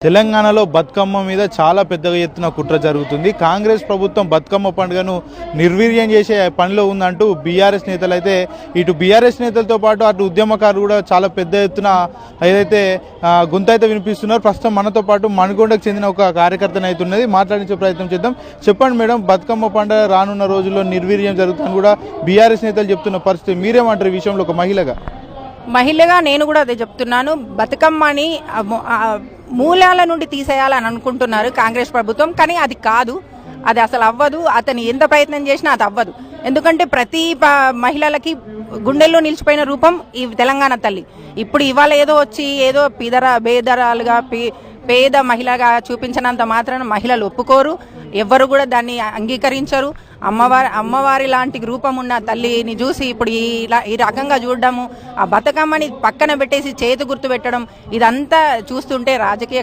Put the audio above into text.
తెలంగాణలో బతుకమ్మ మీద చాలా పెద్దగా ఎత్తున కుట్ర జరుగుతుంది. కాంగ్రెస్ ప్రభుత్వం బతుకమ్మ పండుగను నిర్వీర్యం చేసే పనిలో ఉందంటూ బీఆర్ఎస్ నేతలు అయితే ఇటు బీఆర్ఎస్ నేతలతో పాటు అటు ఉద్యమకారులు కూడా చాలా పెద్ద ఎత్తున ఏదైతే గుంతైతే వినిపిస్తున్నారు. ప్రస్తుతం మనతో పాటు మణికొండకు చెందిన ఒక కార్యకర్తను అయితే ఉన్నది, మాట్లాడించే ప్రయత్నం చేద్దాం. చెప్పండి మేడం, బతుకమ్మ పండుగ రానున్న రోజుల్లో నిర్వీర్యం జరుగుతుందని కూడా బీఆర్ఎస్ నేతలు చెప్తున్న పరిస్థితి, మీరేమంటారు ఈ విషయంలో ఒక మహిళగా నేను కూడా అదే చెప్తున్నాను. బతుకమ్మని మూలాల నుండి తీసేయాలని అనుకుంటున్నారు కాంగ్రెస్ ప్రభుత్వం, కానీ అది కాదు, అది అసలు అవ్వదు. అతను ఎంత ప్రయత్నం చేసినా అది అవ్వదు. ఎందుకంటే ప్రతి మహిళలకి గుండెల్లో నిలిచిపోయిన రూపం ఈ తెలంగాణ తల్లి. ఇప్పుడు ఇవాళ ఏదో వచ్చి ఏదో బేదరాలుగా పేద మహిళగా చూపించినంత మాత్రాన మహిళలు ఒప్పుకోరు, ఎవ్వరు కూడా దాన్ని అంగీకరించరు. అమ్మవారి లాంటి రూపం ఉన్న తల్లిని చూసి ఇప్పుడు ఈ రకంగా చూడడము, ఆ బతుకమ్మని పక్కన పెట్టేసి చేతి గుర్తు పెట్టడం, ఇదంతా చూస్తుంటే రాజకీయ